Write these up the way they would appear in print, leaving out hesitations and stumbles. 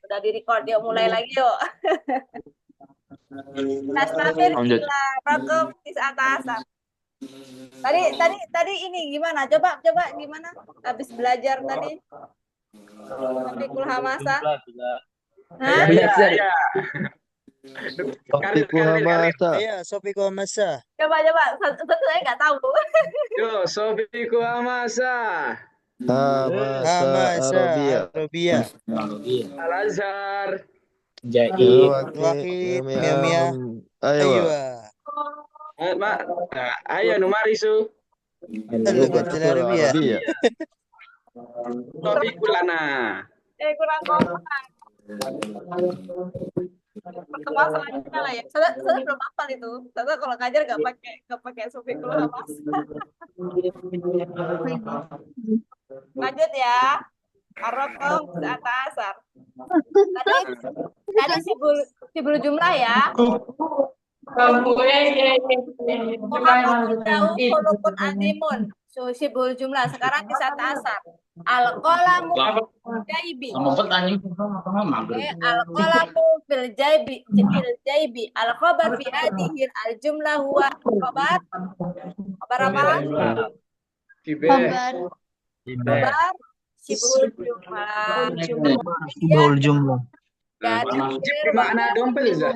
Udah di-record, yuk mulai lagi yuk. Nastamir Lanjut. ila raqam tis'ata. Tadi ini gimana? Coba gimana? Habis belajar tadi. Topikul hamasa. Hah? Belajar. Topikul hamasa. Iya, Sofikul Hamasa. Coba. Satu saya nggak tahu. Yo, Sofiku Hamasa. Hamasa Arabia. Al-Azhar. Wahid Mia. Ayo. Ayo numarisu. Al-Lughatul Arabiyah. Topikulana. Kurang kompak. Pertemuan selanjutnya lah ya. Saya belum hafal itu. Saya kalau ngajar nggak pakai Sofikul hamasa. Lanjut ya. Ar-Raqam tis'ata. Tadi sibul jumlah ya. Muhammad jauh kulukun azimun. Sibul jumlah. Sekarang tis'ata. Al-qalamu jaibi. Al-qalamu fil jaibi. Al-khabar fi hadhihi al-jumlah huwa khabar. Khabar apa? Khabar sibul jumlah. Sibul jumlah. Dari Makna dompet juga.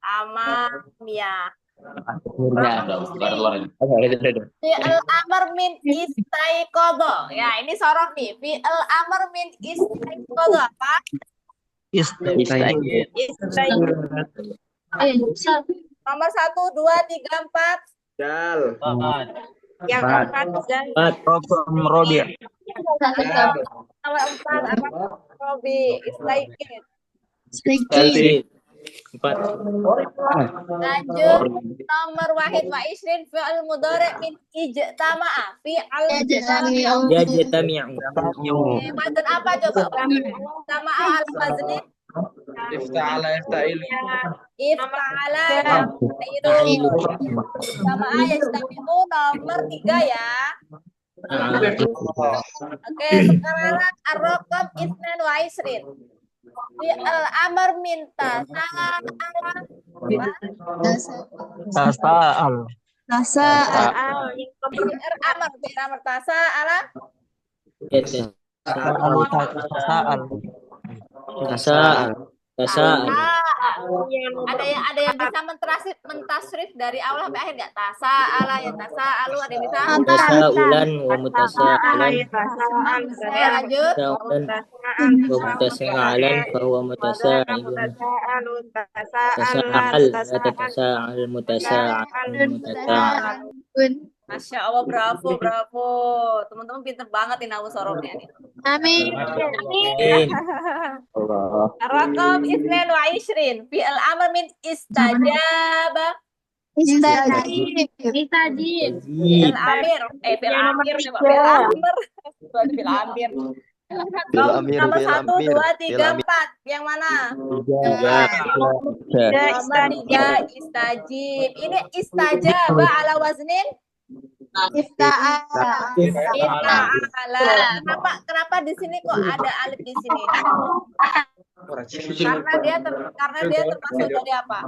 Amamiyah. Akhirnya. Amar min istaiqadha. Ya, ini sorok nih. Fi'il amar min istaiqadha apa? Nomor 1, 2, 3, 4. Dal. Yang keempat Robi. nomor 4 apa? Robi istaiqid. Lanjut nomor wahid wa isrin fi'il mudhari' min ijtama'a fi'al wazn apa coba? Ijtama'a al wazni Ifta'ala ifta'il. ifta'ala yafta'ilu. Ijtama'a yajtami'u nomor 3 ya. Oke, sekarang ar-raqam isnan wa isrin. Fi'il amar minta Tasa'al. Fi'il amar tasa'ala ada yang bisa mentasrif dari awal sampai akhir nggak? Tasa'ala ya tasa'alu, ada yang bisa? Tasaulan wa mutasaalan Lanjut. ومتساءلا فهو متساءل تساءل لا تتساءل متساءل Masya Allah, bravo. Teman-teman pinter banget ini nahu sorobnya nih. Amin. Ar-raqam isnan wa ishrin. Fi'il amr min istajaba. Istajib. Fi'il amir. Fi'il amir. Fi'il amir. Nomor 1, 2, 3, 4. Yang mana? Nomor 3 istajib. Ini istajaba ala waznin Ifta'ala. Kenapa di sini kok ada alif di sini? Karena dia termasuk dari apa?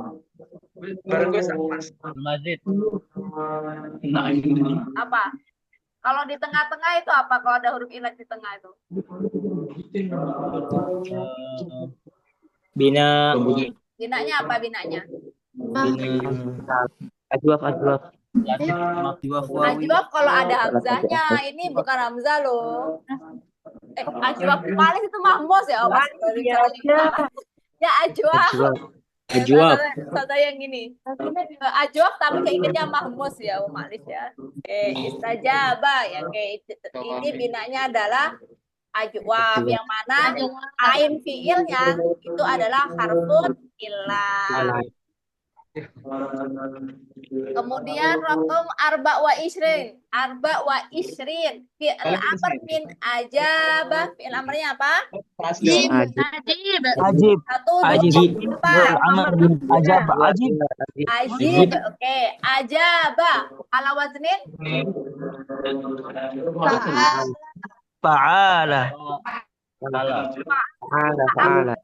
Apa? Kalau di tengah-tengah itu apa? Kalau ada huruf ilat di tengah itu? Bina. Binanya apa binanya? Ajwaf. Ajwaf kalau ada hamzahnya, ini bukan hamzah loh. Ajwaf paling itu mahmos ya, Mas. Ya ajwaf. Contoh yang gini. Ajwaf tapi kayaknya mahmos ya, Malis ya. Istajaba ya, ini binanya adalah ajwaf yang mana ain fiilnya itu adalah harfun illah. Kemudian rokom arba wa isrin. Fi'il amr min ajabah. Fi'il amrnya apa? Ajib. Ajib. Satu, dua, Ajib. empat. Amar bin ajab. Ajib. Ajib. Oke. Ajabah. Ala waznin. Fa'ala. Fa'ala.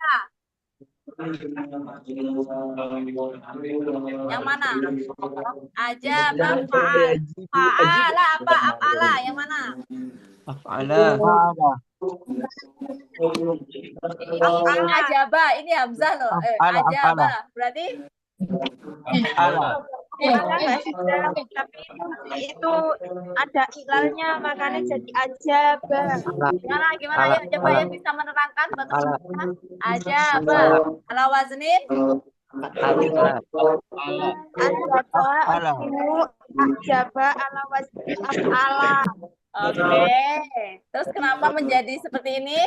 Yang mana? Ajabah fa'al. Fa'ala apa? Af'ala. Yang mana? Fa'ala. Af'al ajabah. Ini Hamzah loh. Af'ala, Ajabah. Berarti Fa'ala. Tapi itu ada iklalnya, makanya jadi ajabah. gimana ya? Coba yang bisa menerangkan bagaimana? Ajabah. Ala waznin. Ajabah ala wazni af'ala. Oke. Terus kenapa menjadi seperti ini?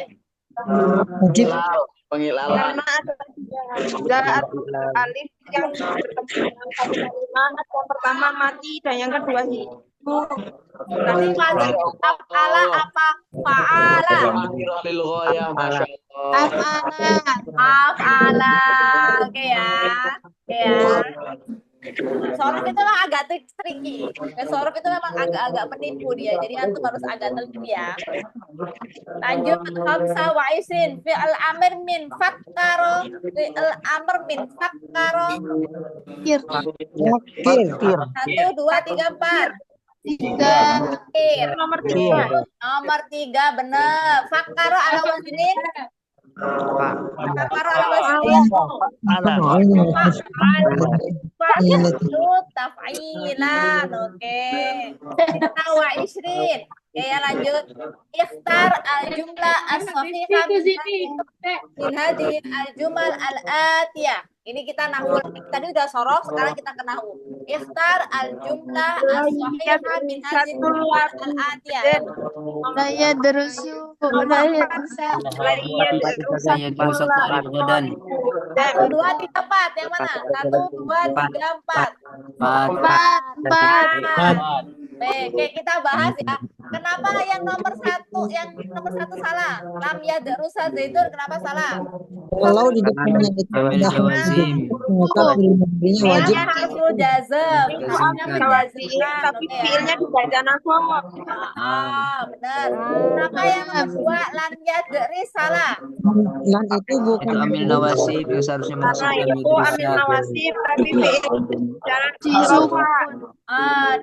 Pengilalan. Karena ada tiga hamzah alif yang bertemu dengan satu kalimat. Yang pertama mati dan yang kedua hidup. Berarti wazn af'ala apa? Fa'ala. Lil ghayah, Masya Allah. Af'ala. Oke ya. Sorof itu memang agak tricky. Sorof itu memang agak-agak menipu dia. Jadi antum harus agak teliti ya. Lanjut khamsa wa isin fi'al amr min fakkaro. Satu, dua, tiga, empat. Nomor tiga. Nomor tiga bener. Fakkaro ala waznin. Fakkaro ala waznin. Taf'ilan. Oke. Kita wa isrin. Oke ya lanjut. Ikhtar al-jumlah as-sahihah min hadhihi al-jumal al-atiyah. Ini kita nahwu. Tadi udah sorof, sekarang kita ke nahwu. Ikhtar al-jumlah as-sahihah min hadhihi al-jumal al-atiyah. Saya derusu. Satu, dua, tiga, empat. Yang mana? Satu, dua, tiga, empat. Oke, kita bahas ya. Kenapa yang nomor satu salah? Lam yadrusa Zaidun kenapa salah? Kalau di depannya itu udah maka fi'il wajib Harful jazm. Tapi fiilnya dibaca nasab. Benar. Kenapa yang nomor dua lan yadris salah? lan itu bukan Amil nawasib yang seharusnya masuk Karena dalam itu amil nawasib tapi fiil jalan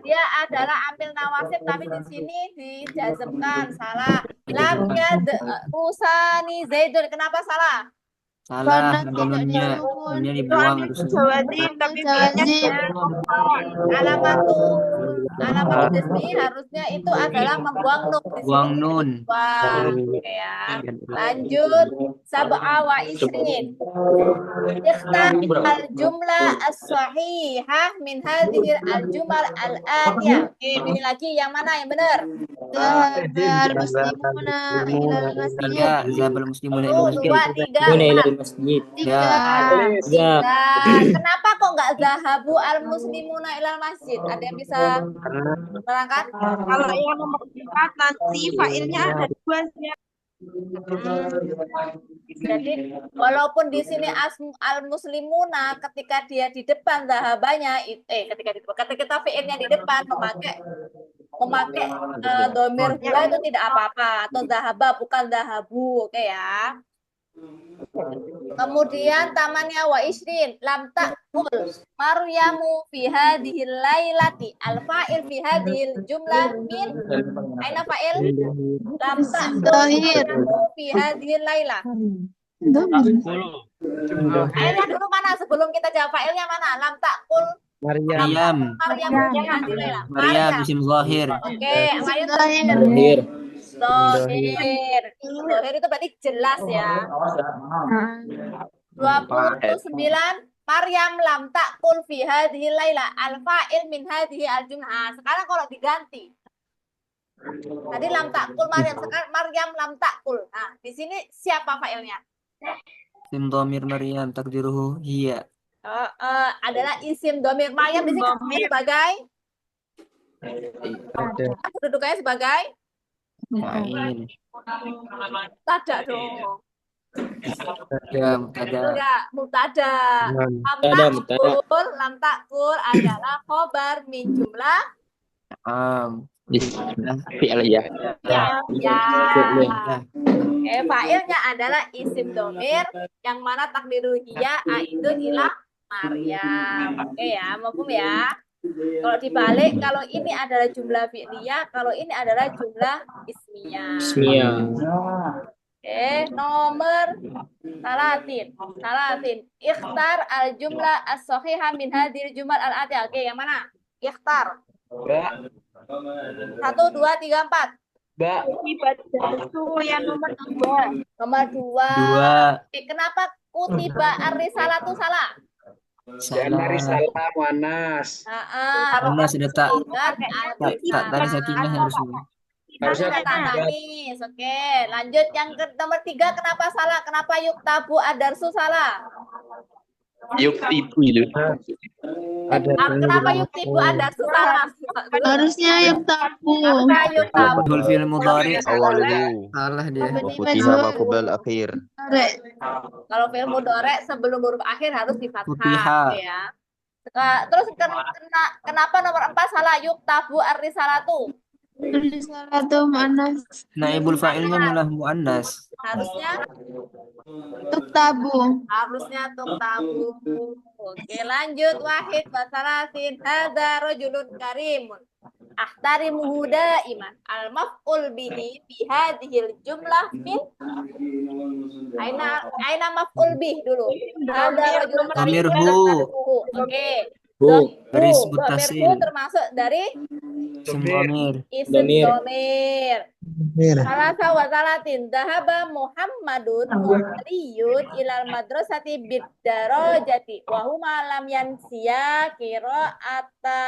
Dia adalah amil nawasib tapi di sini dijazmkan salah. Lam yadrusani Zaidun kenapa salah? Salah, ada nunnya dibuang harusnya. jawazim tapi fiilnya Alamat jasmi harusnya itu adalah membuang nun. Buang nun. Oke ya. Lanjut sab'a wa isrin. Ikhtar al-jumlah as-sahihah min hadhihi al-jumal al-atiyah. Oke, pilih lagi yang mana yang benar? muslimuna ilal masjid. Zabal muslimuna ilal masjid. Dua, tiga, Ilal masjid. Tiga. Kenapa kok nggak zahabu al-muslimuna ilal masjid? Ada yang bisa menerangkan? kalau yang nomor 4 nanti failnya ada dua ya. Jadi walaupun di sini al-muslimuna ketika dia di depan zahabanya ketika fiilnya di depan memakai domir dua itu tidak apa-apa atau zahaba bukan zahabu, oke ya. Kemudian tamannya wa isrin lam ta'kul Maryamu fi hadhil lailati al-fa'il fi hadhil jumlah min aina fa'il lam ta'kul Maryamu fi hadhil laila. Fa'ilnya dulu mana sebelum kita jawab fa'ilnya mana? Lam ta'kul Maryam. Maryam isim zahir. Oke, Maryam Zahir. Zahir itu berarti jelas ya. 29 Maryam lam ta'kul fi hadhil laila al-fa'il min hadhihi al-jum'ah. Sekarang kalau diganti. Tadi lam ta'kul Maryam, sekarang Maryam lam ta'kul. Nah, di sini siapa fa'ilnya? Isim dhamir Maryam takdiruhu hiya. adalah isim domir. Mayam di sini sebagai kedudukannya sebagai Fa'il. tada dong. Ada. Enggak, mutada. Lam takul adalah khobar min jumlah Fi'il ya. ya. Fa'ilnya adalah isim domir yang mana takdiru hiya aidun ila Maryam. Oke ya, mafhum ya. Kalau dibalik, kalau ini adalah jumlah fi'liyah, kalau ini adalah jumlah ismiyah. Oke, nomor salatin. Ikhtar al-jumlah as-sahihah min hadhil jumal al-atiyah. Oke, yang mana? Ikhtar. Ba. 1, 2, 3, 4. Ba. Itu yang nomor 2. Nomor 2. Kenapa kutiba ar-risalatu salah? Dari salah Wanas. Wanas sudah tak tadi sakinah Harusnya Tanis. Oke, lanjut yang ke nomor 3. Kenapa salah? Kenapa yuktabu adarsu salah? Yuktibu itu. Kenapa yuktibu adarsu salah? Harusnya yuktabu. Betul fi'il mudhari. Awaluhu. Salah dia. Futiha wa qabla al-akhir. Kalau fi'il mudhari sebelum huruf akhir harus di fathah Futiha. ya. Terus kenapa nomor 4 salah? Yuktabu ar-risalatu. Risalatu mu'annas. Naibul fa'ilnya malah mu'annas. Harusnya Tuktabu. tuktabu. Oke, lanjut. Wahid basalasin hadza rajulun karimun. Ahtarimuhu daiman. Al-maf'ul bihi fi hadhil jumlah min aina maf'ul bih dulu. Hadza rajulun karimun. Dhamirhu. Oke. Dari sebut tasil. Dhamirhu termasuk dari Isim dhamir. isim domir. Salasa wa salatin dhahaba Muhammadun wa Aliyun ilal madrasati bid darajati wa huma lam yansiya qira'ata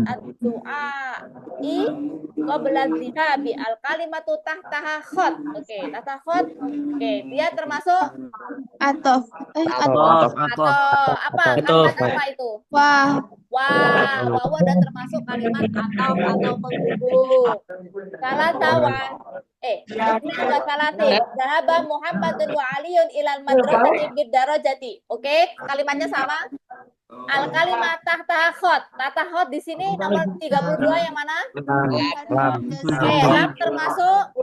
at-tu'ai qabla dhihabi al kalimatu tahtaha khot. Oke, tahta khot. Oke, dia termasuk Atof. Atof. atau apa? Kalimat apa itu? Wah. Wawa dan termasuk kalimat atau penghubung. Salah tawan. Dhahaba Muhammadun wa Aliyun ilal madrasati bid darajati. Oke, kalimatnya sama. Al kalimat tahta khot. Tahta khot di sini nomor 32 yang mana? Oke, lam termasuk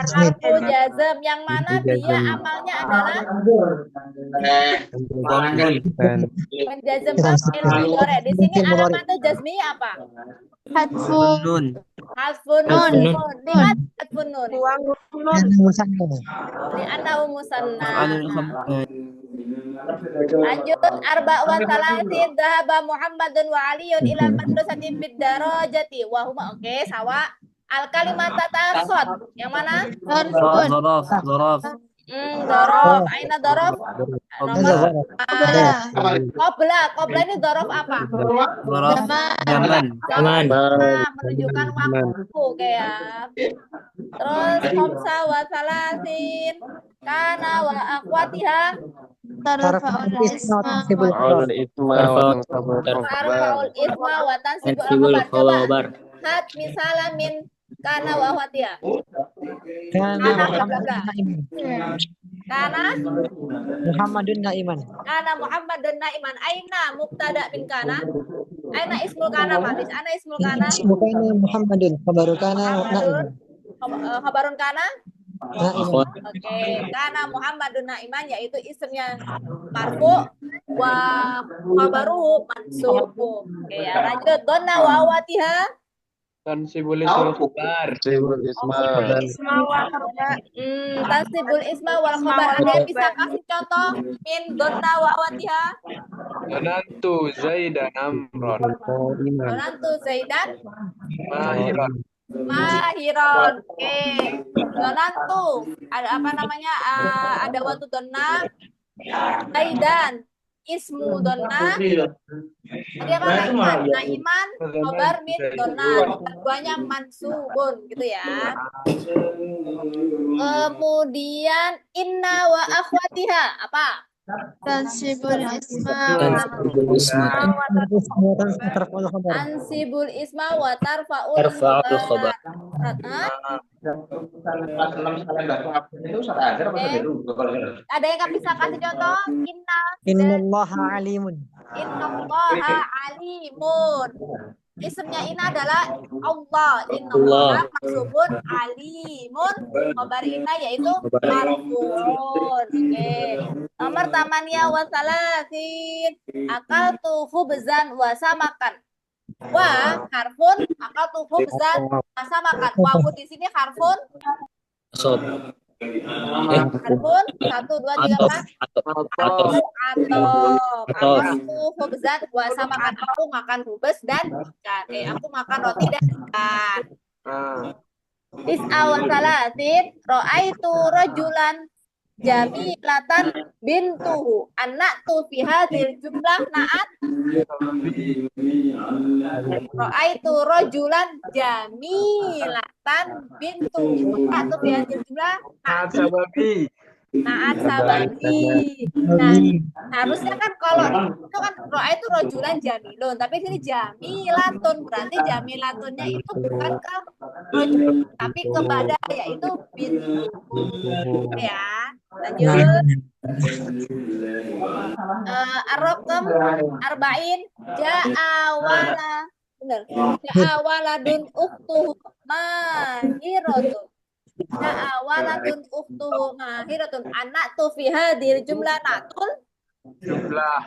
harfu jazm yang mana dia amalnya adalah menjazmkan fi'il mudhari. Di sini alamat jazmi apa? Hadfu. Nun. Hasfun nun. Lihat hasfun nun. Di anahu musanna. Lanjut arba wa salasin dhahaba Muhammadun wa Aliyun ilal madrasati bid darajati wa huma. Oke, sawa. Al kalimat tatasot. Yang mana? Zorof. Dorof. Aina dorof? Nomor Qobla ini dorof apa? Zorof. Zaman. Menunjukkan waktu. Oke ya. Terus khamsa wa salasin kana wa akhwatiha Tarfa'ul isma. Tarfa'ul isma wa tansibul khabar. Hat misalan min kana wa akhwatiha. Kana Muhammadun Naiman. Aina mubtada min kana. Aina ismul kana Pak. Aina ismul kana. Bukan Muhammadun, kabaru kana Naiman. Khabarun kana. Naiman. Oke, kana Muhammadun Naiman yaitu isimnya marfu wa khabaruhu mansub. Oke ya, lanjut donna wa awatiha. Tansibul isma khabar. Tansibul isma wal khabar. Ada yang bisa kasih contoh min donna wa awatiha? Donantu Zaidan Amron. Donantu Zaidan Mahiron. Oke. Donantu ada apa namanya? Ada waktu donna Zaidan ismu donna. Dia apa Naiman khabar min donna. Keduanya mansubun gitu ya. Kemudian inna wa akhwatiha apa? tansibul isma tansibul isma ansibul isma wa tarfa'ul tarfa'ul khobar. khobar. Ada yang nggak bisa kasih contoh? Innallaha alimun. Innallaha alimun. Isimnya Inna adalah Allah. Innallaha maksubun alimun. Khobar Inna yaitu marfu'un. Oke. Nomor tamaniyah wa salasin. Akaltu khubzan wa samakan. Wa harfun akaltu khubzan wa samakan. Wawu di sini harfun. Sob. Harfun 1, 2, 3, 4. Atof. Aku khubzan wa samakan. Aku makan khubz dan ikan. Aku makan roti dan ikan. Tis'a wa salasin. Ra'aitu rajulan jamilatan bintuhu. Anak tu fi hadhil jumlah na'at. Ra'aitu rajulan jamilatan bintuhu. Anak tu fi hadhil jumlah na'at Sababi. Naat sababi. Nah, harusnya kan kalau itu kan roa itu rojulan jamilun, tapi sini jamilatun, berarti jamilatunnya itu bukan ke rojul, tapi ke badan, yaitu bintu. Ya, lanjut. Ar-raqam arba'in ja'awala. Benar. Ja'awaladun ukhtuhu mahiratun. Waladun ukhtuhu mahiratun. Anak tu fi hadhil jumlah natul Jumlah.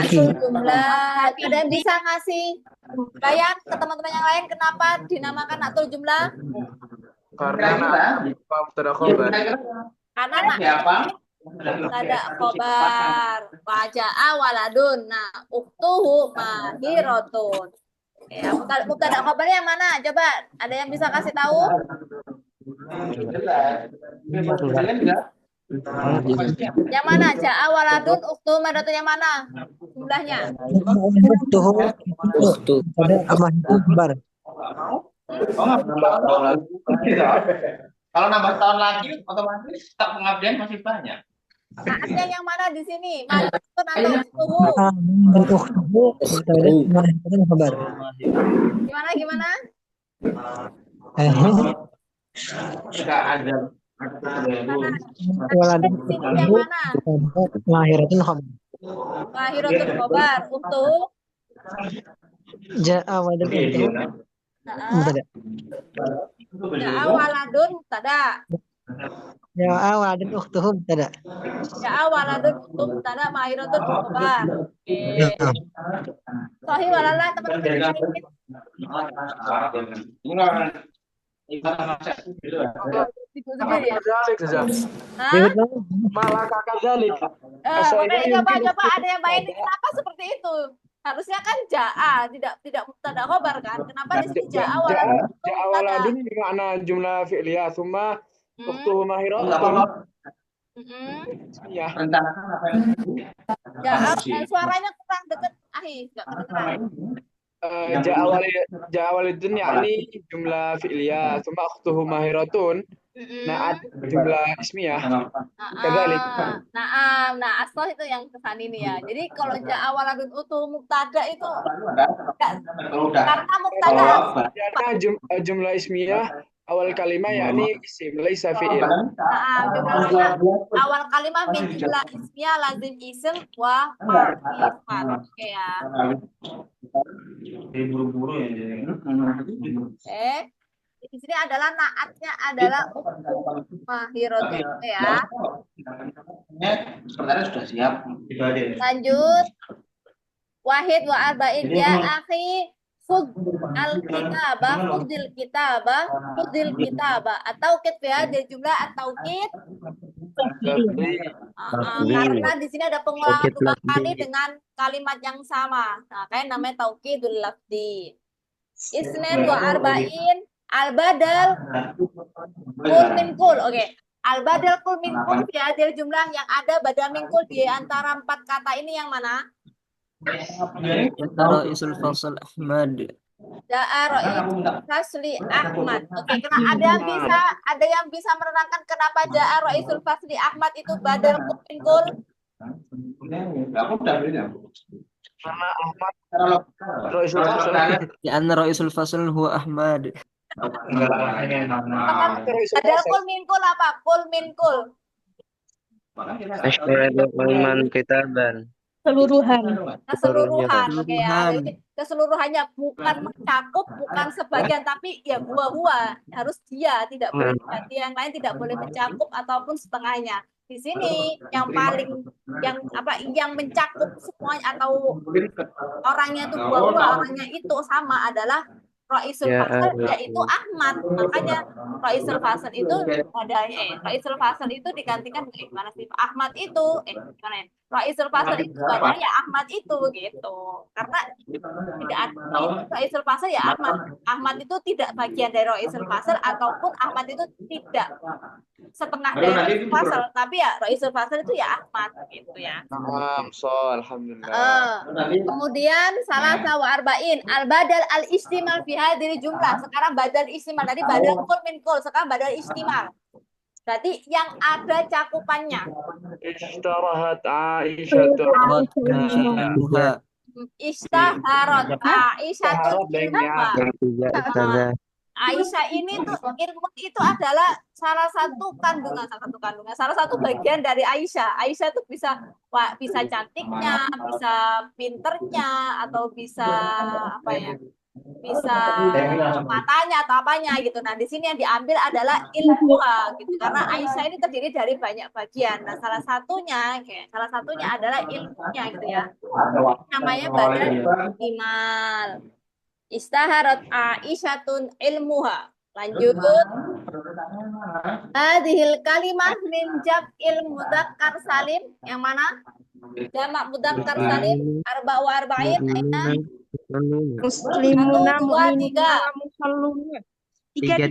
jumlah. Ada yang bisa ngasih bayan ke teman-teman yang lain kenapa dinamakan natul jumlah? Karena mubtada khobar. Karena mubtada khobar. Waja'a waladun. Nah, ukhtuhu mahiratun. Ya, mubtada khobarnya yang mana? Coba ada yang bisa kasih tahu? Yang mana? Ja'a waladun ukhtu madatun yang mana? Jumlahnya. Ukhtu. Kalau nambah tahun lagi otomatis tak pengabdian masih banyak. Naatnya yang mana di sini? Madatun atau ukhtuhu? Gimana? Enggak ada. Yang mana? Mahiratun khobar. Mahiratun khobar. Untuk Ja'a waladun. Ja'a waladun mubtada. Ja'a waladun ukhtuhum tada. Ja'a waladun ukhtu mubtada mahiratun khobar. Oke. Sahih walalah teman-teman. Malah kakak Zalik. Coba ada yang bayangin kenapa seperti itu? Harusnya kan ja'a, tidak mubtada khobar kan? Kenapa di sini ja'a waladun? Ja'a waladun bermakna jumlah fi'liyah, summa ukhtuhu mahiratun. Ya. Ja'a, suaranya kurang dekat, enggak kedengeran. Ja'a walidun yakni jumlah fi'liyah, summa ukhtuhu mahiratun. Naat jumlah ismiyah. Kadzalik. Nah, asal itu yang kesan ini ya. Jadi kalau ja'a waladun utuh mubtada itu karena mubtada karena jumlah ismiyah awal kalimah yakni isim laisa fi'il. Jumlah awal kalimah min jumlah ismiyah lazim isim wa ma'rifat. Oke ya. Buru-buru ya. Di sini adalah naatnya adalah mahiratun ya. Sebenarnya sudah siap. Lanjut. Wahid wa arba'in ya akhi khudh al-kitabah khudhil kitabah atau kit fi hadhihi jumlah atau kit karena di sini ada pengulangan 2 kali dengan kalimat yang sama. Nah, kayak namanya taukidul lafzi. Isnin wa arba'in al-badal kul min kul. Oke. Al-badal kul min kul fi hadhihi jumlah yang ada badal min kul di antara 4 kata ini yang mana? Ra'isul Fasl Ahmad. Ja'a Fasli Ahmad. Oke, karena ada yang bisa menerangkan kenapa Ja'a Ra'isul Fasli Ahmad itu badal kul min kul? Aku udah beli ya. Karena Ahmad Kalau Roisul Fasl. Ya anna ra'isul fasl huwa Ahmad. Ada kul minkul apa? Kul minkul. Asyhadu man kitaban. Keseluruhan. Keseluruhan, oke ya. Keseluruhan. Jadi keseluruhannya bukan mencakup, bukan sebagian, tapi ya huwa harus dia, tidak boleh berarti yang lain tidak boleh mencakup ataupun setengahnya. Di sini yang paling yang mencakup semuanya atau orangnya itu huwa orangnya itu sama adalah Roisul Fasl, yaitu Ahmad. Makanya Roisul Fasl itu Roisul Fasl itu digantikan gimana sih? Ahmad itu gimana ya? Roisul Fasl itu adalah ya Ahmad itu gitu. Karena tidak ada Roisul Fasl ya Ahmad. Ahmad itu tidak bagian dari Roisul Fasl ataupun Ahmad itu tidak setengah dari Roisul Fasl, tapi ya Roisul Fasl itu ya Ahmad gitu ya. Alhamdulillah. Kemudian salah sawa arba'in al-badal al-istimal fi hadhihi jumlah. Sekarang badal istimal tadi badal kul min kul, sekarang badal istimal. Berarti yang ada cakupannya. Ishtarahat Aisyah. Ishtaharat Aisyah Tidak Aisyah ini tuh ilmu itu adalah salah satu bagian dari Aisyah. Aisyah tuh bisa cantiknya, bisa pinternya, atau bisa apa ya? Bisa matanya atau apanya gitu. Nah, di sini yang diambil adalah ilmu gitu. Karena Aisyah ini terdiri dari banyak bagian. Nah, salah satunya adalah ilmunya gitu ya. Namanya badal istimal. Istaharat Aisyatun ilmuha. Lanjut. Hadhil kalimah min jam'il mudzakkar salim. Yang mana? Jamak mudzakkar salim arba wa arba'in aina Muslimuna 1 2 3. musalluna. Tiga.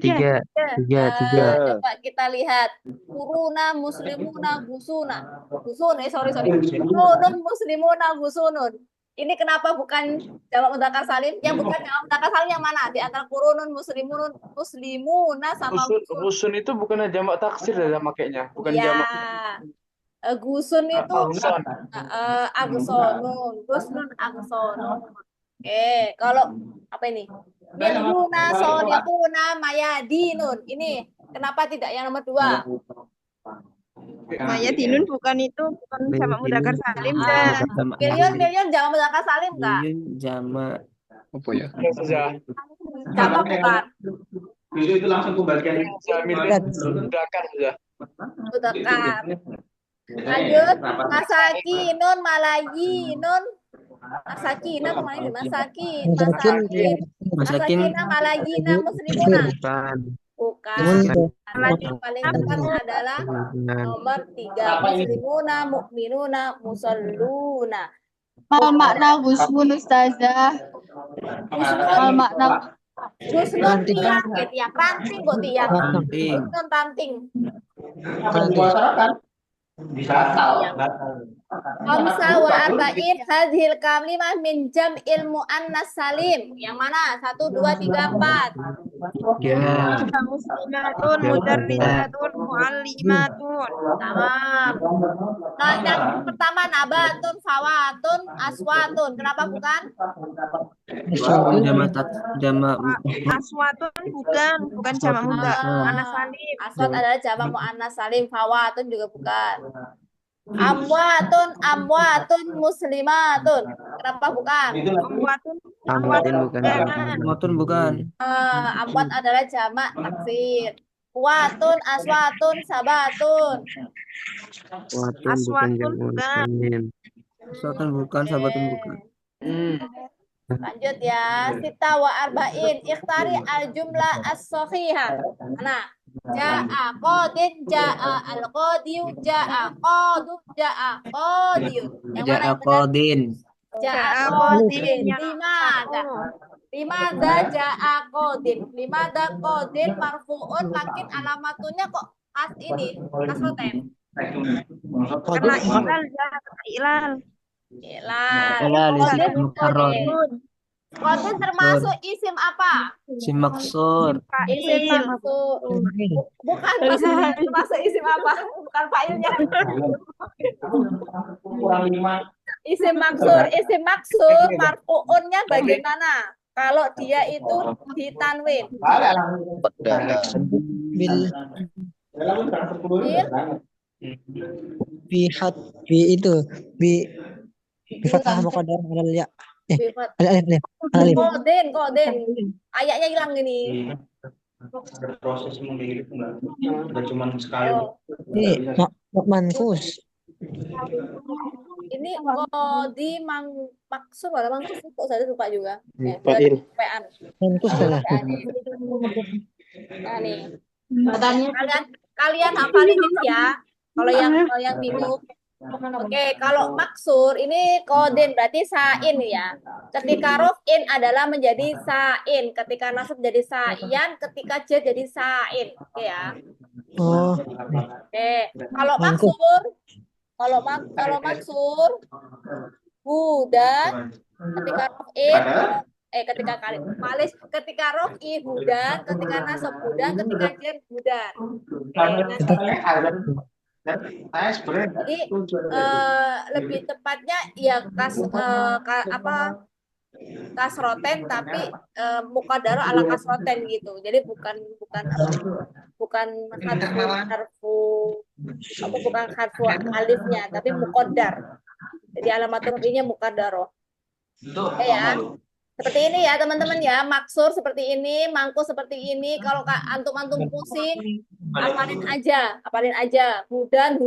Coba kita lihat. Kuruna muslimuna gusuna. Gusun, sorry. Kurunun muslimuna gusunun. Ini kenapa bukan jamak mudzakkar salim? Yang bukan jamak mudzakkar salim yang mana? Di antara kurunun muslimuna sama Gusun itu bukan jamak taksir ya makainya, bukan jamak. Gusun itu agsonun, gusnun agsonun. Oke, kalau apa ini? Biluna solihuna mayadinun. Ini kenapa tidak yang nomor 2? Mayadinun bukan jamak mudzakkar salim dah. Milion jamak mudzakkar salim enggak? Jamak apa ya? Jamak bukan. Itu langsung kembalikan. Mudzakkar saja. Mudzakkar. Lanjut, masakinun malayinun. Masakina kemarin masakin malayina muslimuna. Bukan. Yang paling tepat adalah nomor 3, muslimuna mukminuna musalluna. Makna gusmun ustazah. Makna Gusnun tiang ranting buat tiang. Gusnun ranting. Bisa tahu. Khamsa wa arba'in hadhil kalimah min jam'il muannas salim. Yang mana? 1 2 3 4. Muslimatun, mudarrisatun, muallimatun. Tamam. Nah, yang pertama nabatun, fawatun, aswatun. Kenapa bukan? Jamak Aswatun bukan jamak muannas salim. Aswat adalah jamak muannas salim, fawatun juga bukan. Amwatun muslimatun. Kenapa bukan? Amwatun bukan. Amwat adalah jamak taksir. Watun, aswatun, sabatun. Aswatun bukan. Aswatun bukan, sabatun bukan. Lanjut ya. Sita wa arba'in. Ikhtari al-jumlah as-sahihah. Nah, ja'a qadin, ja'a al-qadiyu, ja'a qadu, ja'a qadiyu. Yang mana yang benar? Qadin. Ja'a qadin. Limada ja'a qadin. Limada qadin marfu'un makin alamatunya kok kasroten. Karena ilal. Ilal. Qadin termasuk isim apa? Isim maksur. Isim maksur. Bukan termasuk isim apa? Bukan fa'ilnya. Kurang 5. Isim maksur marfu'unnya bagaimana? Kalau dia itu ditanwin. bil Bil bihat bi itu bi bi fathah muqaddar alal ya. bifat. Alif. Alif. Koden. Ayatnya hilang ini. Ada proses mengirim nggak cuma sekali. Oh, Ini manfus. ini kodi maksur wala mangkus kok saya lupa juga. Ya, Fa'il. PAN. Manfus salah. Nah, nih. Kalian hafalin ini ya. Kalau yang bingung. Oke, kalau maksur ini koden berarti sain ya. Ketika rofin adalah menjadi sain, ketika nasab jadi saian, ketika jar jadi sain. Oke ya. Oh, Oke, kalau maksur, kalau maksur, hudan, ketika rofin, ketika kali malis, ketika rofi hudan, ketika nasab hudan, ketika jar hudan. Saya sebenarnya Jadi lebih tepatnya ya kasroten tapi mukadaro ala kasroten gitu. Jadi bukan harfu alifnya tapi mukodar. Jadi alamat rufinya mukadaro. Ya. Seperti ini ya teman-teman ya, maksur seperti ini, mangkus seperti ini. Kalau antum pusing, hafalin aja. Hudan.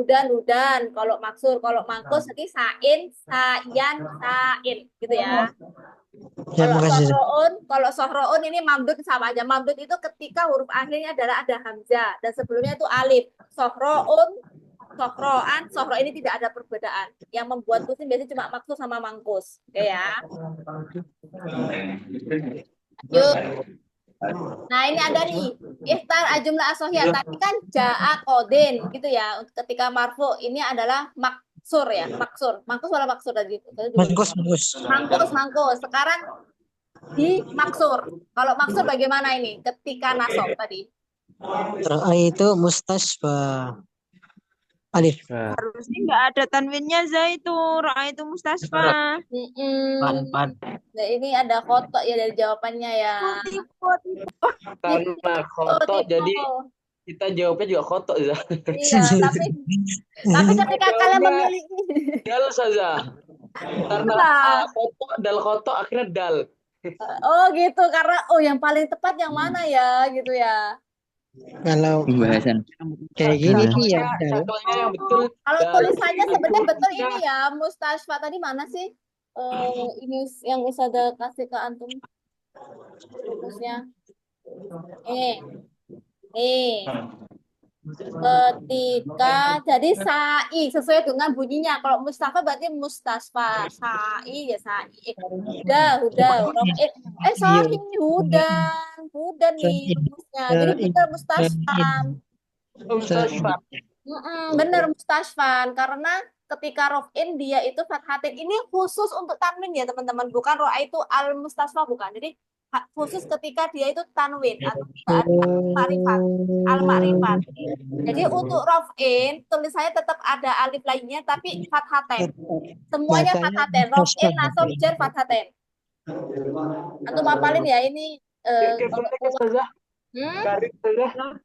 Kalau maksur, kalau mangkus nanti sain, gitu ya. Kalau sohroun ini mamdud sama aja. Mamdud itu ketika huruf akhirnya adalah ada hamzah dan sebelumnya itu alif. Sohroun, sohro ini tidak ada perbedaan. Yang membuat pusing biasanya cuma maksud sama mangkus. Oke ya. Yuk. Nah ini ada nih. Iftar ajumlah asohiyah. Tadi kan ja'a kodin gitu ya. Ketika marfu ini adalah maksur ya. Maksur. Mangkus wala maksur tadi. Mangkus. Sekarang di maksur. Kalau maksur bagaimana ini? Ketika nasab tadi. itu mustasfa. Alif. Harusnya nggak ada tanwinnya itu itu mustasfa. Pan. Nah, ini ada kotok ya dari jawabannya ya. Karena kotok jadi kita jawabnya juga kotok ya. Iya, tapi ketika kalian memilih Dal saja. Karena kotok dal kotok akhirnya dal. Oh gitu, karena yang paling tepat yang mana ya gitu ya. Kalau Pembahasan. kayak gini sih ya. Yang betul. Kalau tulisannya sebenarnya betul ini ya, mustasfa tadi mana sih? Ini yang Ustazah kasih ke antum. Terusnya. Ketika jadi sa'i sesuai dengan bunyinya. Kalau mustafa berarti mustasfa, sa'i ya sa'i. Huda. Sorry, hudan nih rumusnya. Jadi betul mustasfan. Bener mustasfan karena ketika rofin dia itu fathatin. Ini khusus untuk tanwin ya teman-teman, bukan ro'a itu al mustasfa bukan. Jadi khusus ketika dia itu tanwin atau al-ma'rifat. Jadi untuk rofin tulisannya tetap ada alif lainnya tapi fathaten. Semuanya fathaten. Rofin, nasab, jar, fathaten. Antum hafalin ya ini.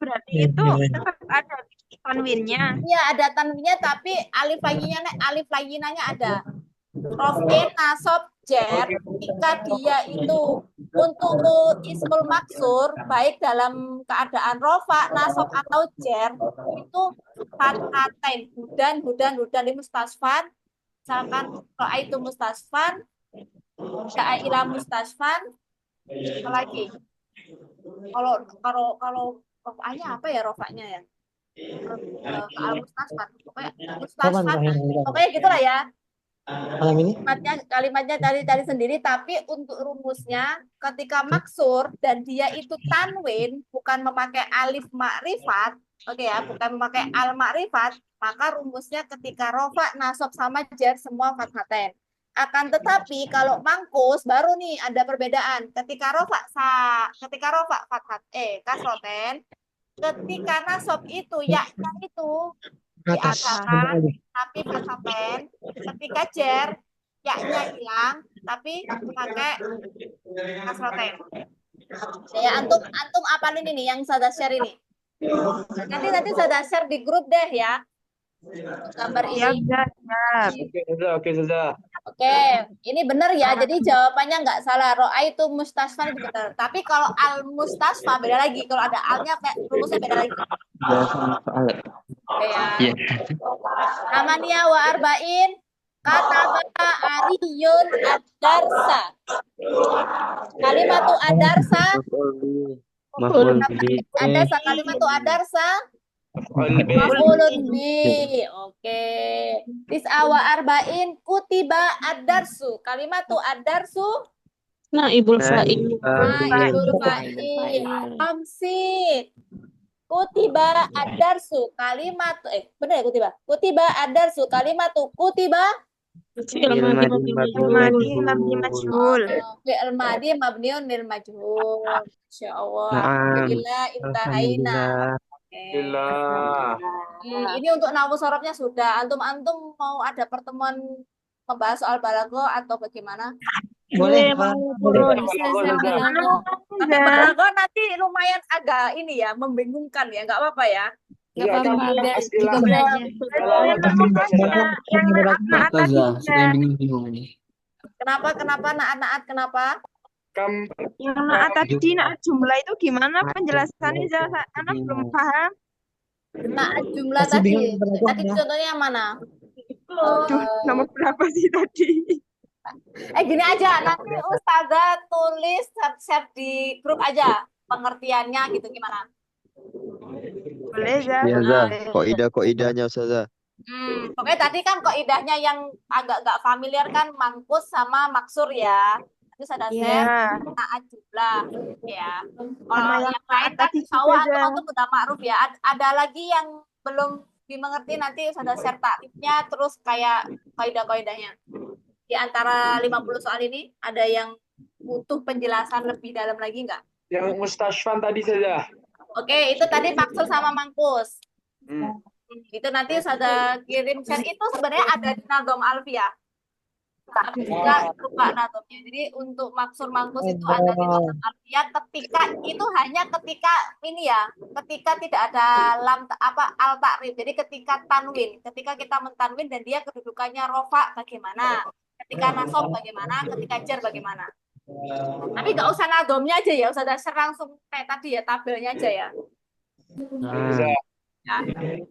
Berarti itu tetap ada tanwinnya. Iya ada tanwinnya tapi alif layinanya ada. Rofin, nasab, jar ketika dia itu untuk ismul maksur baik dalam keadaan rofa, nasab atau jar itu fathatain. Hudan ini mustasfan. Misalkan ro'a itu mustasfan, sya'ila mustasfan. Apalagi kalau rofa'nya apa ya rofa'nya ya? Mustasfan. Pokoknya gitulah ya. Kalimatnya dari sendiri, tapi untuk rumusnya ketika maksur dan dia itu tanwin bukan memakai alif ma'rifat, oke ya, bukan memakai al ma'rifat, maka rumusnya ketika rofa, nasab sama jar semua fathatain. Akan tetapi kalau mangkus baru nih ada perbedaan. Ketika rofa fathah kasroten, ketika nasab itu yaknya itu diatakan tapi fathaten, ketika jar yaknya hilang tapi pakai kasroten. Ya antum apalin ini yang saya share ini. Nanti saya share di grup deh ya. Gambar ini. Oke, Ustazah. Oke, ini benar ya. Jadi jawabannya nggak salah. Ro'a itu mustasfa itu benar. Tapi kalau al mustasfa beda lagi. Kalau ada alnya rumusnya beda lagi. Oke ya. Namanya wa arba'in kataba Ariyun ad-darsa. Kalimatu ad-darsa. Ada kalimatu ad-darsa. Maf'ulun bi. Oke. Tis'awa arba'in kutiba ad-darsu. Kalimatu ad-darsu Naibul fa'il. naibul fa'il. Amsi. Kutiba ad-darsu. Kalimatu benar ya kutiba? Kutiba ad-darsu. Kalimatu kutiba Fi'il madi mabni majhul. fi'il madi mabniun lil majhul. Insyaallah. Alhamdulillah intahaina. Alhamdulillah. Ini untuk nahwu sorobnya sudah. Antum mau ada pertemuan membahas soal balago atau bagaimana? Boleh, Tapi balago nanti lumayan agak ini ya, membingungkan ya, nggak apa-apa ya. Iya, Ustazah, saya yang bingung ini. Kenapa naat kenapa? Yang naat tadi naat jumlah itu gimana penjelasannya? Anak belum paham. Naat jumlah tadi contohnya yang mana? Nomor berapa sih tadi? Gini aja, nanti Ustazah tulis share di grup aja pengertiannya gitu gimana? Boleh ya. Iya, Zah. Koidahnya Ustazah. Pokoknya tadi kan koidahnya yang agak nggak familiar kan mangkus sama maksur ya. Itu ada share naat jumlah ya. Kalau yang lain kan antum udah ma'ruf ya. Ada lagi yang belum dimengerti nanti sudah share takrifnya terus kayak kaidah-kaidahnya. Di antara 50 soal ini ada yang butuh penjelasan lebih dalam lagi nggak? Yang mustasfan tadi saja. Oke, itu tadi maksud sama mangkus. Itu nanti saya kirim share itu sebenarnya ada di Nadom Alfia. Tapi juga lupa nadomnya. Jadi untuk maksud mangkus itu ada di Nadom Alfia ketika ini ya, ketika tidak ada lam al takrif. Jadi ketika tanwin, ketika kita mentanwin dan dia kedudukannya rofa bagaimana? Ketika nasab bagaimana? Ketika jar bagaimana? Tapi nggak usah nadomnya aja ya, usah dasar langsung kayak tadi ya, tabelnya aja ya. Ya.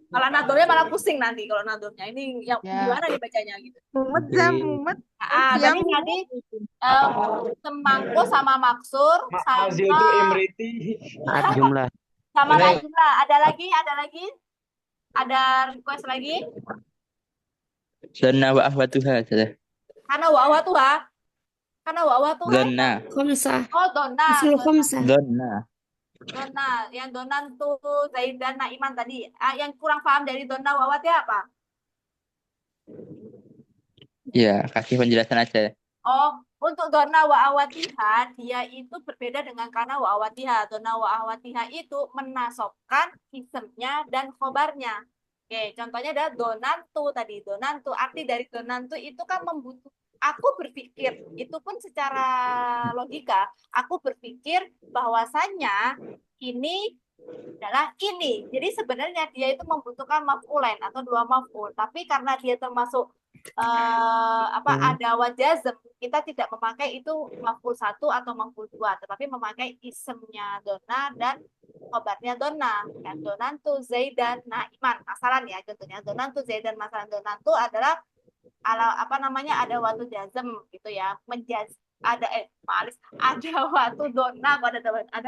Kalau nadomnya malah pusing nanti kalau nadomnya. Ini yang gimana dibacanya gitu. Mumet. Tadi semangko sama maksur sama jumlah. Sama jumlah. Ada lagi? Ada request lagi? Donna wa ahwatuha saja. Karena wa Donna. Khamsah. Oh, donna. Donna. Yang donan tuh Zaid dan Naiman tadi. Yang kurang paham dari donna wa awatiha apa? Ya, kasih penjelasan aja. Oh, untuk donna wa awatiha dia itu berbeda dengan kana wa awatiha. Donna wa awatiha itu menasobkan isemnya dan khobarnya. Oke, contohnya adalah donantu tadi. Donantu, arti dari donantu itu kan membutuhkan. Aku berpikir, itu pun secara logika, aku berpikir bahwasannya ini adalah ini. Jadi sebenarnya dia itu membutuhkan maf'ulain atau dua maf'ul. Tapi karena dia termasuk ada wajazm, kita tidak memakai itu maf'ul 1 atau maf'ul 2, tetapi memakai isemnya dona dan khobarnya dona. Ya, donantu Zaidan Naiman. Asalan ya contohnya. Donantu Zaidan masalan donantu adalah ada waktu jazm gitu ya, ada waktu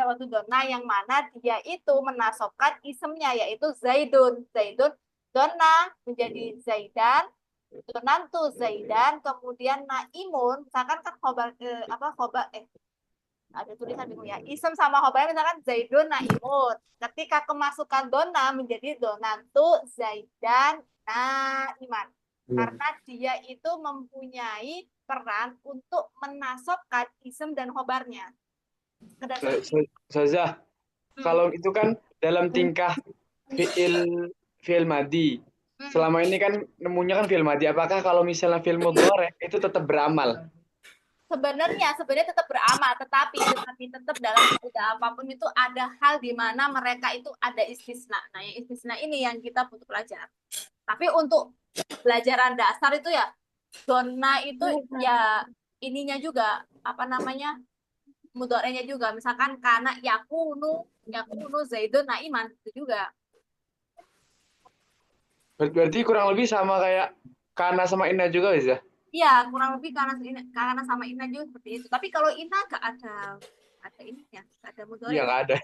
waktu dona yang mana dia itu menasobkan isemnya yaitu Zaidun dona menjadi Zaidan, donantu Zaidan, kemudian Naimun misalkan kan ada tulisan bingung ya, isem sama khobar misalkan Zaidun Naimun, ketika kemasukan dona menjadi donantu Zaidan Naiman. Karena dia itu mempunyai peran untuk menasabkan ism dan khobarnya. Ustazah, kalau itu kan dalam tingkah fi'il madi. Selama ini kan nemunya kan fi'il madi. Apakah kalau misalnya fi'il mudhari itu tetap beramal? Sebenarnya tetap beramal, tetapi tetap dalam kaidah apapun itu ada hal di mana mereka itu ada istisna. Nah, yang istisna ini yang kita butuh pelajari. Tapi untuk pelajaran dasar itu ya zona itu ya ininya juga apa namanya mudhari'nya juga. Misalkan kana yakunu zaidun naiman itu juga. Berarti kurang lebih sama kayak kana sama inna juga ya? Iya, kurang lebih karena sama Ina juga seperti itu. Tapi kalau Ina nggak ada ininya, nggak ada mudhari. Iya, nggak ada.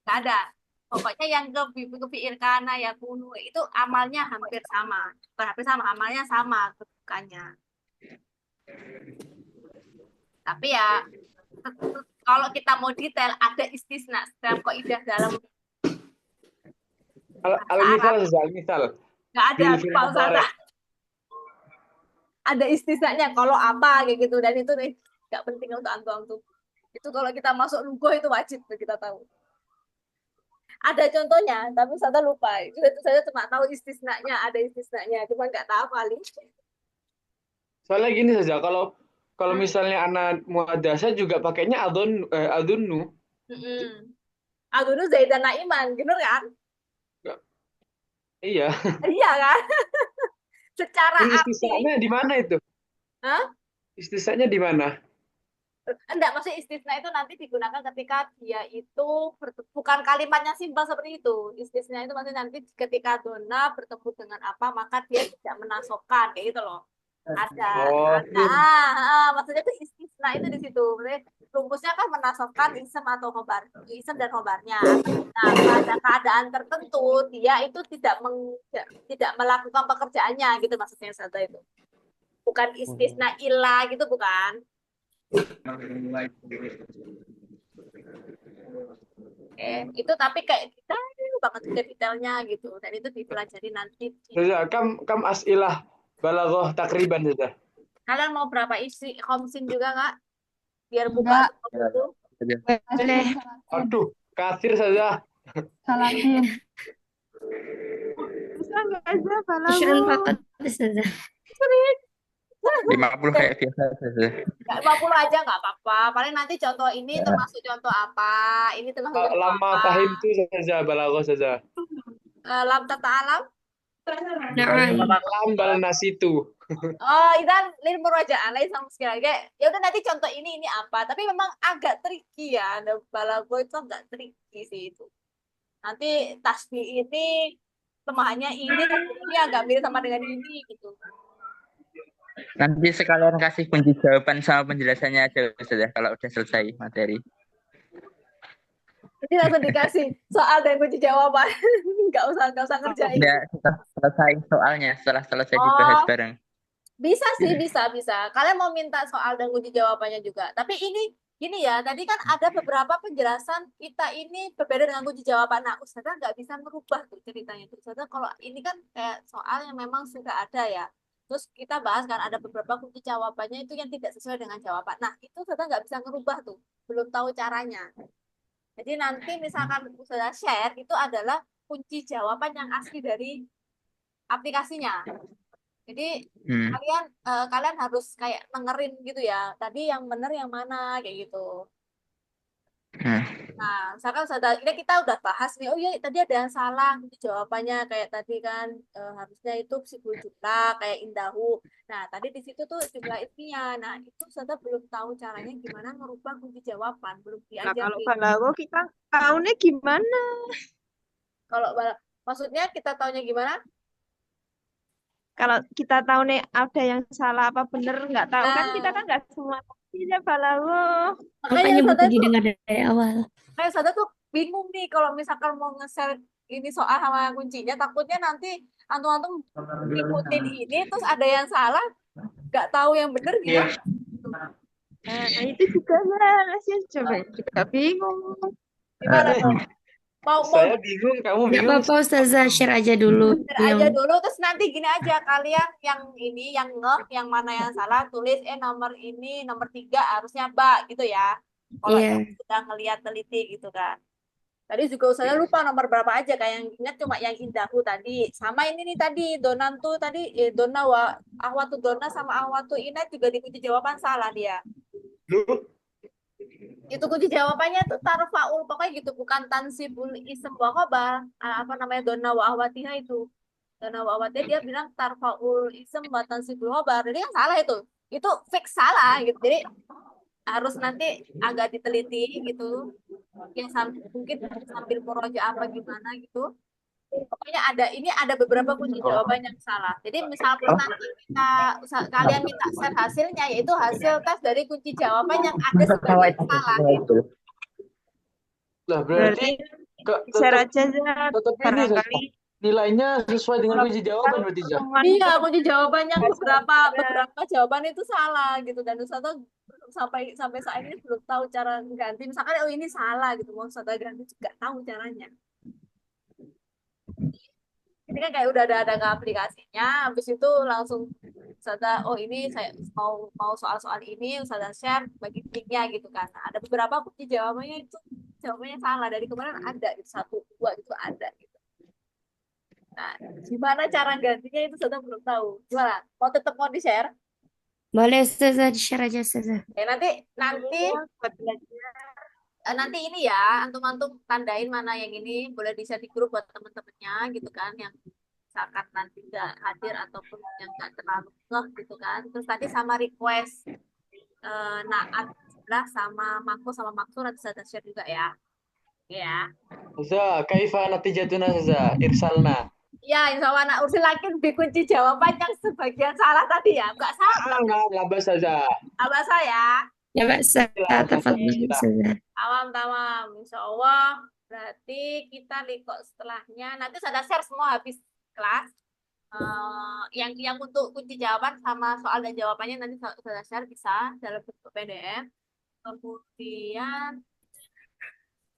Nggak ada. Pokoknya yang ke fi'il kana ya kunu itu amalnya hampir sama. Bukan hampir sama, amalnya sama kedudukannya. Tapi ya kalau kita mau detail ada istisna dalam kaidah dalam misal. Nggak ada falsafah. Ada istisnanya kalau apa kayak gitu, dan itu nih nggak penting untuk antum. Itu kalau kita masuk lugo itu wajib kita tahu. Ada contohnya, tapi saya lupa. Itu saya cuma tahu istisnanya, ada istisnanya, cuma nggak tahu paling. Soalnya gini saja, kalau misalnya anak muadasa juga pakainya adunnu. Adunnu zaidan naiman, bener kan? Iya. Iya kan? Secara istisnanya di mana itu? Hah? Istisnanya di mana? Enggak, maksudnya istisna itu nanti digunakan ketika dia itu bukan kalimatnya simpel seperti itu. Istisna itu maksudnya nanti ketika dona bertemu dengan apa, maka dia tidak menasobkan, kayak gitu loh. Maksudnya itu istisna itu di situ. Rumusnya kan menasobkan ism atau khobar, ism dan khobarnya. Nah, pada keadaan tertentu dia itu tidak melakukan pekerjaannya, gitu maksudnya Sada itu. Bukan istisna ilah gitu, bukan. Itu tapi kayak detail banget detailnya gitu, dan itu dipelajari nanti. Kam as'ilah balaghah takriban saja. Kalian mau berapa isi khomsin juga nggak? Biar buka itu. Boleh. Aduh, kasir saja. Salatin. Bisa nggak aja balaghah? saja. 50 kayak biasa saja. 50 aja nggak apa-apa. Paling nanti contoh ini termasuk contoh apa? Ini termasuk contoh lama apa? fahim itu saja balaghah saja. Lam tata'alam? Lam bal nasitu. Oh, itu kan lil muraja'ah lain sama sekali. Kayak ya udah nanti contoh ini apa? Tapi memang agak tricky ya. Ada balaghah itu agak tricky sih itu. Nanti tasbih ini temahannya ini agak mirip sama dengan ini gitu. Nanti sekalian kasih kunci jawaban sama penjelasannya aja sudah kalau udah selesai materi. Jadi langsung dikasih soal dan kunci jawaban. Nggak usah ngerjain. Ya, selesai soalnya setelah selesai dibahas bareng. Bisa sih, bisa. Kalian mau minta soal dan kunci jawabannya juga. Tapi ini gini ya, tadi kan ada beberapa penjelasan kita ini berbeda dengan kunci jawaban. Nah, Ustazah nggak bisa merubah tuh ceritanya. Ustazah kalau ini kan kayak soal yang memang sudah ada ya. Terus kita bahas kan ada beberapa kunci jawabannya itu yang tidak sesuai dengan jawaban. Nah, itu Ustazah nggak bisa merubah tuh. Belum tahu caranya. Jadi nanti misalkan Ustazah share itu adalah kunci jawaban yang asli dari aplikasinya. Jadi kalian harus kayak dengerin gitu ya. Tadi yang benar yang mana kayak gitu. Nah, misalkan ini kita udah bahas nih. Oh iya, tadi ada yang salah jawabannya kayak tadi kan harusnya itu sibul jumlah kayak indahu. Nah, tadi di situ tuh jumlah isminya. Nah, itu saya belum tahu caranya gimana merubah kunci jawaban, belum diajarin. Nah, kalau balaghah kita tahunya gimana? Kalau maksudnya kita tahunya gimana? Kalau kita tahu nih ada yang salah apa bener nggak tahu kan kita kan nggak semua bisa balaghah. Makanya butuh didengar dari awal. Kayak Sada tuh bingung nih kalau misalkan mau nge-share ini soal sama kuncinya, takutnya nanti antum-antum ngikutin ini terus ada yang salah, nggak tahu yang bener gitu. Nah, itu juga mas ya coba kita bingung. Gimana tuh? Mau Saya bingung, kamu Nggak bingung. apa-apa Ustazah, share aja dulu. share aja dulu, terus nanti gini aja, kalian yang ini yang yang mana yang salah tulis nomor ini nomor 3 harusnya Mbak gitu ya. Kalau Iya. yang sudah ngelihat teliti gitu kan. Tadi juga saya lupa nomor berapa aja, kayak yang ingat cuma yang Indahu tadi. Sama ini nih tadi Donan tuh tadi Dona Ahwatu Dona sama Ahwatu Inat juga dikunci jawaban salah dia. Itu kunci jawabannya tuh tarfaul pokoknya gitu, bukan tansibul ism wa khabar. Apa namanya Dona wa ahwatiha itu. Dona wa ahwatiha dia bilang tarfaul ism wa tansibul khabar. Jadi kan salah itu. Itu fix salah gitu. Jadi harus nanti agak diteliti gitu. Ya mungkin sambil murojaah apa gimana gitu. Pokoknya ada beberapa kunci jawaban yang salah. Jadi misalkan nanti kalian minta set hasilnya, yaitu hasil tes dari kunci jawaban yang ada sebagian salah. Lah berarti share aja Zah. tetap Barangkali nilainya sesuai dengan kunci jawaban berarti Zah. Iya, kunci jawabannya beberapa jawaban itu salah gitu, dan Ustazah sampai saat ini belum tahu cara ganti. Misalkan ini salah gitu, mau Ustazah ganti juga tahu caranya. Ini kan kayak udah ada ke aplikasinya, habis itu langsung Ustazah, ini saya mau soal-soal ini Ustazah share bagi linknya gitu kan. Nah, ada beberapa kunci jawabannya itu jawabannya salah, dari kemarin ada gitu, 1, 2 itu ada gitu. Nah, gimana cara gantinya itu Ustazah belum tahu. Gimana? Tetap mau di-share? Boleh Ustazah, di-share aja Ustazah. Ya, nanti ini ya, antum tandain mana yang ini boleh di-share di grup buat temen-temennya gitu kan, yang misalkan nanti nggak hadir ataupun yang nggak terlalu gitu kan. Terus tadi sama request Naat sebelah sama Mako sama Maksur nanti saya share juga ya. Oke ya. Zah, kaifa natijatuna Zah? Irsalna. Ya, insya Allah anak Ursil lagi dikunci jawaban yang sebagian salah tadi ya. Nggak salah. Nggak bahasa Zah. Bahasa ya. Ya Mbak Ustazah. Tamam. Insya Allah. Berarti kita likok setelahnya. Nanti saya share semua habis kelas. Yang untuk kunci jawaban sama soal dan jawabannya nanti saya share bisa dalam bentuk PDF. Kemudian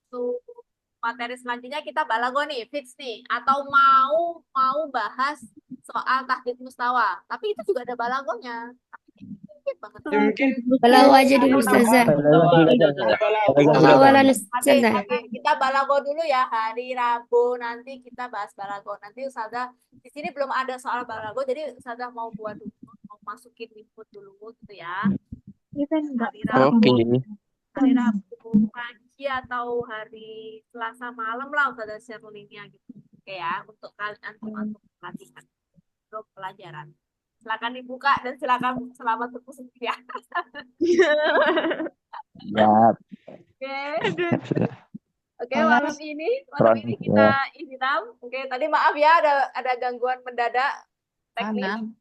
untuk materi selanjutnya kita balago nih, fix nih. Atau mau bahas soal tahdid mustawa. Tapi itu juga ada balagonya. Mungkin Balago aja dulu Ustazah. Awalan Ustazah. Kita balago dulu ya, hari Rabu nanti kita bahas balago. Nanti Ustazah di sini belum ada soal balago, jadi Ustazah mau buat dulu, mau masukin input dulu gitu ya. Hari Rabu pagi atau hari Selasa malam lah Ustazah share linknya gitu. Oke ya, untuk kalian untuk pelatihan untuk pelajaran. Silakan dibuka dan silakan selamat berpusing ya. Oke, malam ini kita ikhtitam. Oke, tadi maaf ya ada gangguan mendadak teknis.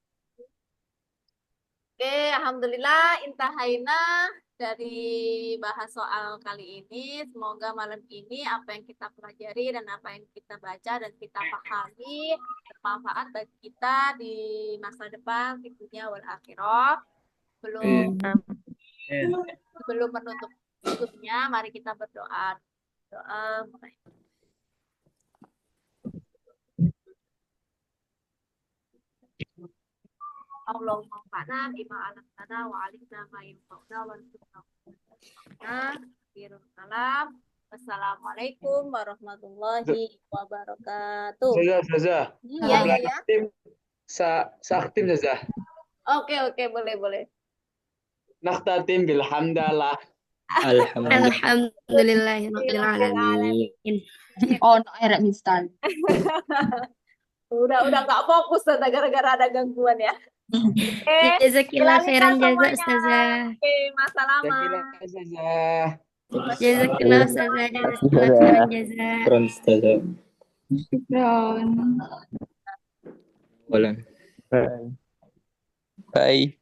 Oke, alhamdulillah intahaina dari bahas soal kali ini. Semoga malam ini apa yang kita pelajari dan apa yang kita baca dan kita pahami bermanfaat bagi kita di masa depan di dunia wal akhirah. Belum menutup tutupnya, mari kita berdoa. Allahumma fa'na bima 'allamtana wa 'allimna ma yanfa'una warzuqna. Wassalamualaikum warahmatullahi wabarakatuh. Zah. Iya. Saktim Zah. Oke, boleh. Nakhtatim bilhamdalillah. Alhamdulillahirabbil alamin. Oh, no, air instan. Udah nggak fokus gara-gara ada gangguan ya. Jazakillah khairan jaza Ustazah. Oke, masa lama. Jazakillah Ustazah, jazakillah khairan jaza. Keren Ustazah. Bye.